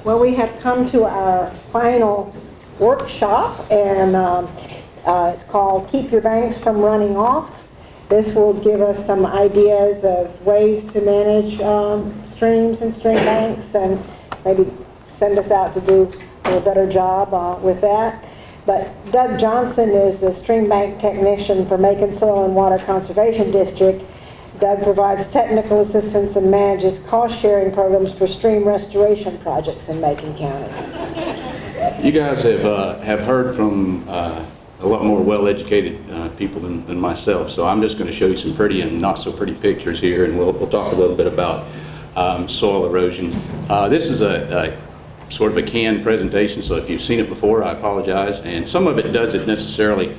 Well, we have come to our final workshop, and it's called Keep Your Banks from Running Off. This will give us some ideas of ways to manage streams and stream banks, and maybe send us out to do a better job with that. But Doug Johnson is the stream bank technician for Macon Soil and Water Conservation District. Doug provides technical assistance and manages cost-sharing programs for stream restoration projects in Macon County. You guys have heard from a lot more well-educated people than myself, so I'm just going to show you some pretty and not so pretty pictures here, and we'll talk a little bit about soil erosion. This is a sort of a canned presentation, so if you've seen it before, I apologize. And some of it doesn't necessarily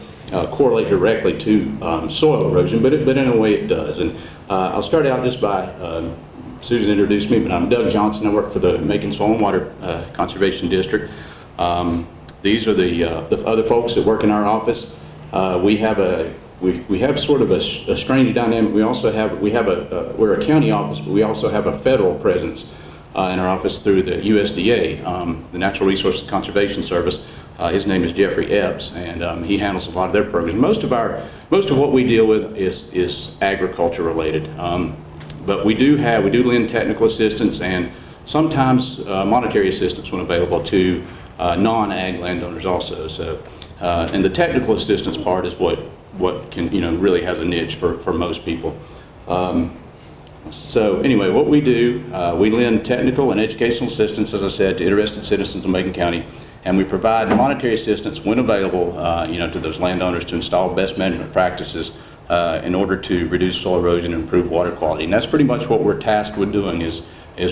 correlate directly to soil erosion, but in a way it does. And I'll start out just by, Susan introduced me, but I'm Doug Johnson. I work for the Macon Soil and Water Conservation District. These are the other folks that work in our office. We have sort of a strange dynamic. We're a county office, but we also have a federal presence in our office through the USDA, the Natural Resources Conservation Service. His name is Jeffrey Epps, and he handles a lot of their programs. Most of what we deal with is agriculture related, but we do lend technical assistance and sometimes monetary assistance when available to non-ag landowners also. So, and the technical assistance part is what can really has a niche for most people. So anyway, what we do, we lend technical and educational assistance, as I said, to interested citizens of Macon County, and we provide monetary assistance when available, to those landowners to install best management practices in order to reduce soil erosion and improve water quality. And that's pretty much what we're tasked with doing is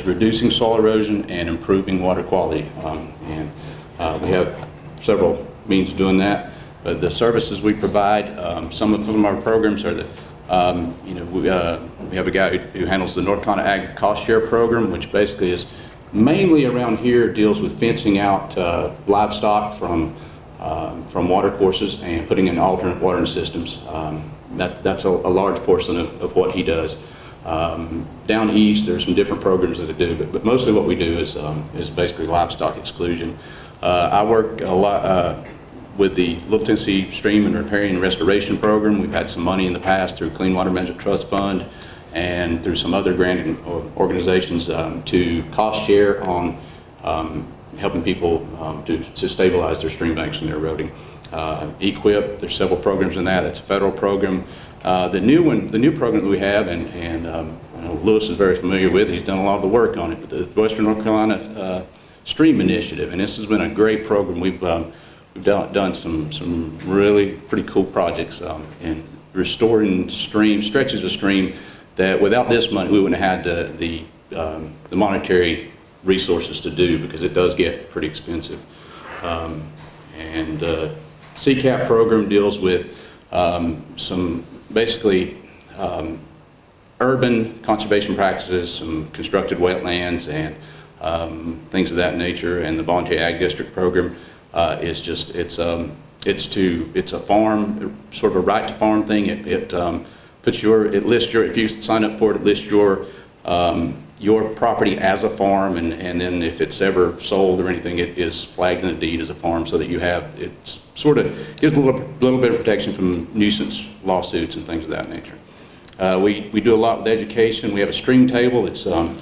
reducing soil erosion and improving water quality. We have several means of doing that, but the services we provide, some of our programs are we have a guy who handles the North Carolina Ag Cost Share Program, which basically is mainly around here, deals with fencing out livestock from water courses and putting in alternate watering systems. That's a large portion of what he does. Down east, there's some different programs that they do, but mostly what we do is basically livestock exclusion. I work a lot with the Little Tennessee Stream and Riparian and Restoration Program. We've had some money in the past through Clean Water Management Trust Fund and through some other grant organizations to cost share on helping people to stabilize their stream banks when they're eroding. EQIP, there's several programs in that. It's a federal program. The new program that we have, and Lewis is very familiar with, he's done a lot of the work on it, but the Western North Carolina Stream Initiative, and this has been a great program. We've done some really pretty cool projects in restoring stretches of stream that without this money we wouldn't have had the monetary resources to do, because it does get pretty expensive. CCAP program deals with some basically urban conservation practices, some constructed wetlands and things of that nature, and the Voluntary Ag District program is just it's a farm, sort of a right to farm thing. It lists your, if you sign up for it, it lists your property as a farm, and then if it's ever sold or anything, it is flagged in the deed as a farm, so that you have, it sort of gives a little bit of protection from nuisance lawsuits and things of that nature. We do a lot with education. We have a stream table. It's a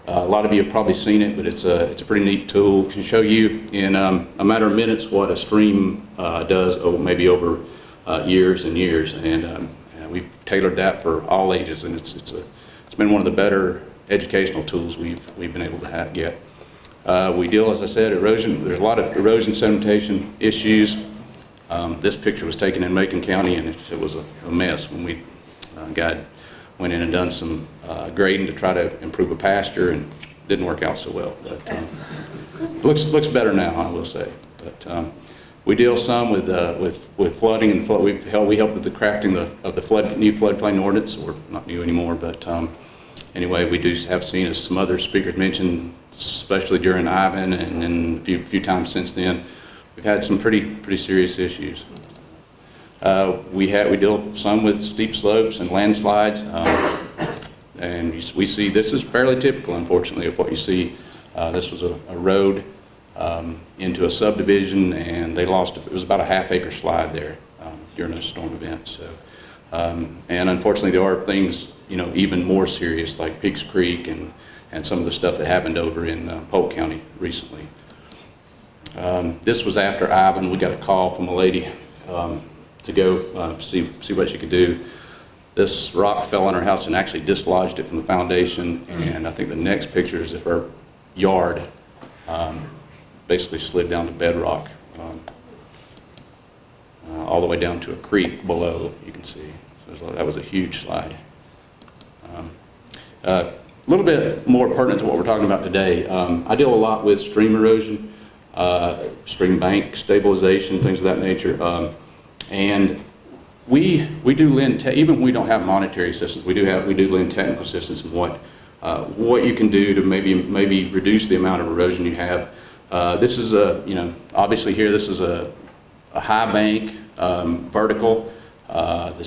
lot of you have probably seen it, but it's a pretty neat tool. It can show you in a matter of minutes what a stream does, maybe over years and years, and we've tailored that for all ages, and it's been one of the better educational tools we've been able to get. We deal, as I said, erosion. There's a lot of erosion sedimentation issues. This picture was taken in Macon County, and it was a mess when we went in and done some grading to try to improve a pasture, and didn't work out so well. But looks better now, I will say. But we deal some with flooding and flood. We help with the crafting of the new floodplain ordinance, or not new anymore, but anyway, we do have seen, as some other speakers mentioned, especially during Ivan and then a few times since then, we've had some pretty serious issues. We deal some with steep slopes and landslides, and we see this is fairly typical, unfortunately, of what you see This was a road into a subdivision, and they lost, it was about a half-acre slide there during a storm event. So, and unfortunately, there are things, even more serious, like Peaks Creek and some of the stuff that happened over in Polk County recently. This was after Ivan. We got a call from a lady to go see what she could do. This rock fell on her house and actually dislodged it from the foundation, and I think the next picture is of her yard basically slid down to bedrock all the way down to a creek below, you can see. So that was a huge slide. A little bit more pertinent to what we're talking about today, I deal a lot with stream erosion, stream bank stabilization, things of that nature, and we do lend, even when we don't have monetary assistance, we do lend technical assistance in what you can do to maybe reduce the amount of erosion you have. This is obviously here, this is a high bank, vertical. The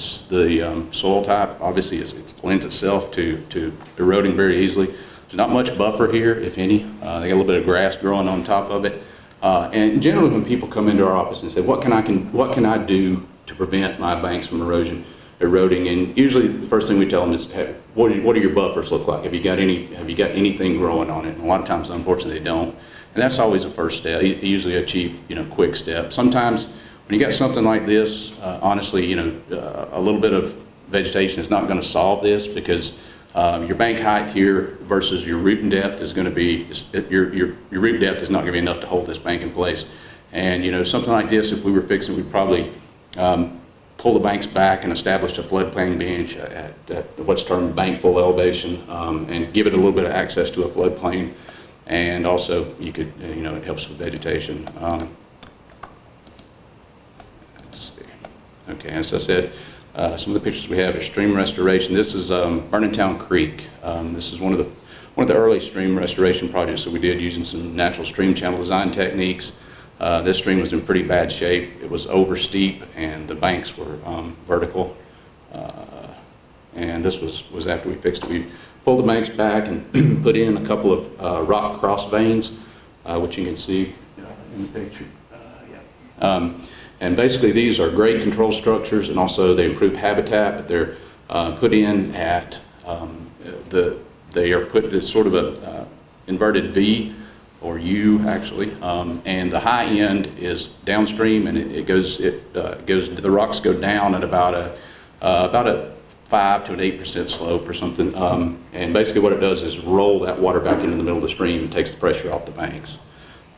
soil type obviously lends itself to eroding very easily. There's not much buffer here, if any. They got a little bit of grass growing on top of it. And generally, when people come into our office and say, what can I do to prevent my banks from eroding? And usually, the first thing we tell them is, hey, what do your buffers look like? Have you got anything growing on it? And a lot of times, unfortunately, they don't. And that's always the first step. Usually a cheap, quick step. Sometimes when you got something like this, honestly, a little bit of vegetation is not going to solve this, because your bank height here versus your rooting depth is going to be, your root depth is not going to be enough to hold this bank in place. And something like this, if we were fixing, we'd probably pull the banks back and establish a floodplain bench at what's termed bank full elevation, and give it a little bit of access to a floodplain. And also, you could, it helps with vegetation. Let's see. Okay, as I said, some of the pictures we have are stream restoration. This is Burning Town Creek. This is one of the early stream restoration projects that we did using some natural stream channel design techniques. This stream was in pretty bad shape. It was over steep, and the banks were vertical. And this was after we fixed it. We pulled the banks back and put in a couple of rock cross veins, which you can see in the picture. And basically, these are grade control structures, and also they improve habitat. But they're put in at they are put as sort of a inverted V or U, actually, and the high end is downstream, and the rocks go down at about a 5 to an 8% slope or something, and basically what it does is roll that water back into the middle of the stream and takes the pressure off the banks,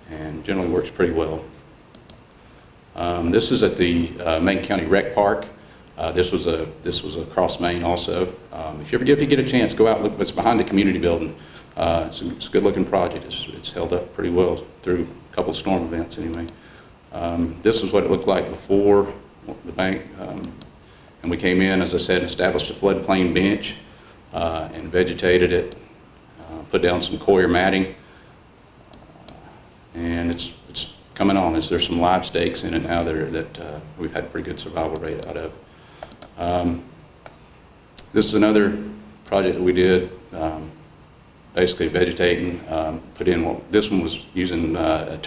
and generally works pretty well. This is at the Macon County Rec Park. This was across Maine also. If you get a chance, go out and look. It's behind the community building. It's a good-looking project. It's held up pretty well through a couple of storm events anyway. This is what it looked like before the bank. And we came in, as I said, and established a floodplain bench and vegetated it, put down some coir matting, and it's coming on. There's some live stakes in it now that we've had a pretty good survival rate out of. This is another project that we did, basically vegetating, put in this one was using a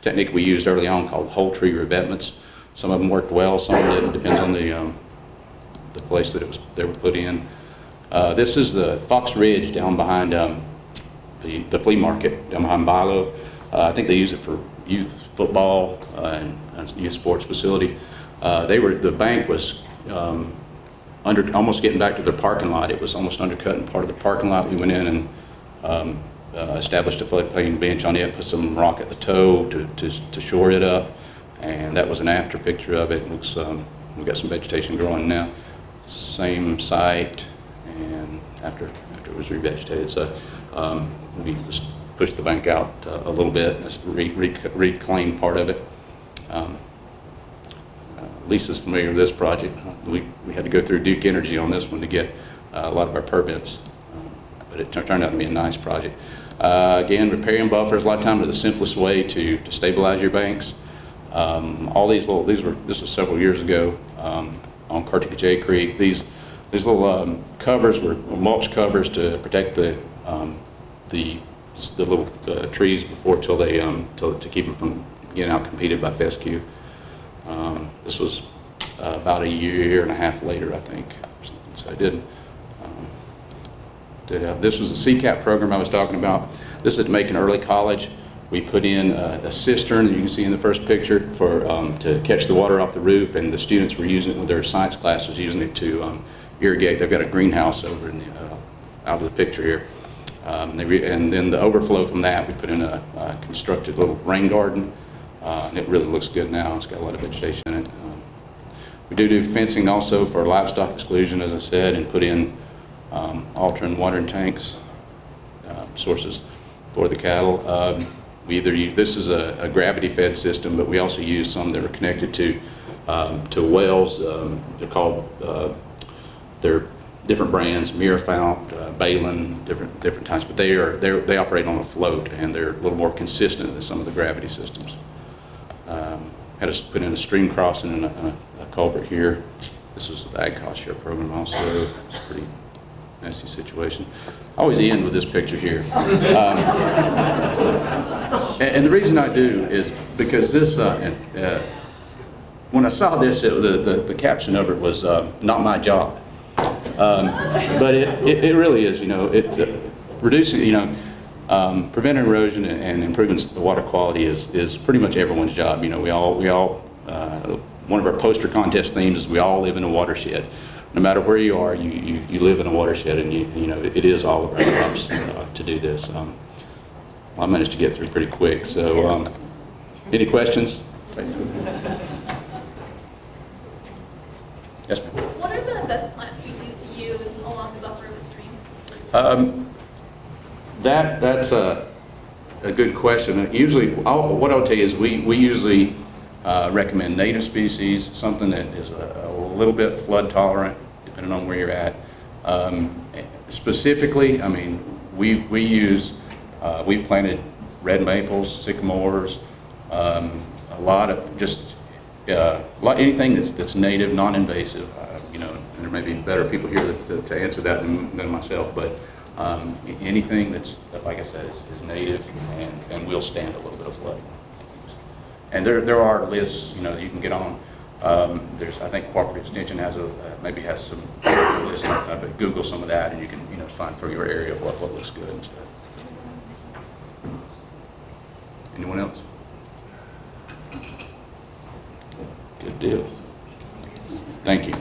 technique we used early on called whole tree revetments. Some of them worked well, some of them depends on the place that they were put in. This is the Fox Ridge down behind the flea market down behind Bilo. I think they use it for youth football and youth sports facility. The bank was almost getting back to their parking lot. It was almost undercutting part of the parking lot. We went in and established a floodplain bench on it, put some rock at the toe to shore it up, and that was an after picture of it. It looks, we've got some vegetation growing now. Same site, and after it was revegetated, so we just pushed the bank out a little bit, just reclaim part of it. Lisa's familiar with this project. We had to go through Duke Energy on this one to get a lot of our permits, but it turned out to be a nice project. Again, repairing buffers, a lot of times are the simplest way to stabilize your banks. All these this was several years ago on Cartier Creek. These little covers were mulch covers to protect the the little trees before till they to keep them from getting out competed by fescue. This was about a year and a half later, I think. So I did. This was the CCAP program I was talking about. This is to make an early college. We put in a cistern that you can see in the first picture for to catch the water off the roof, and the students were using it with their science classes, using it to irrigate. They've got a greenhouse over in the, out of the picture here. And then the overflow from that, we put in a constructed little rain garden, and it really looks good now. It's got a lot of vegetation in it. We do fencing also for livestock exclusion, as I said, and put in altering watering tanks, sources for the cattle. We either use, this is a gravity-fed system, but we also use some that are connected to wells. They're called, they're different brands, Mirafount, Balin, different types, but they operate on a float, and they're a little more consistent than some of the gravity systems. Had to put in a stream crossing and a culvert here. This was the ag cost share program also. It's a pretty messy situation. I always end with this picture here. And the reason I do is because this, when I saw this, the caption over it was "Not my job," but it really is. You know, reducing, you know, preventing erosion and improving the water quality is pretty much everyone's job. You know, we all one of our poster contest themes is we all live in a watershed. No matter where you are, you live in a watershed, and you know it is all of our jobs to do this. Well, I managed to get through pretty quick. So, any questions? Yes, ma'am. What are the best plant species to use along the buffer of a stream? That's a good question. Usually, what I'll tell you is we usually recommend native species, something that is a little bit flood tolerant, depending on where you're at. Specifically, I mean, we've planted red maples, sycamores, a lot of just anything that's native, non-invasive. You know, and there may be better people here to answer that than myself, but anything that, like I said, is native and will stand a little bit of flooding. And there are lists, you know, that you can get on. There's, I think, Cooperative Extension has maybe has some lists, but Google some of that, and you can, you know, find for your area what looks good and stuff. Anyone else? Good deal. Thank you.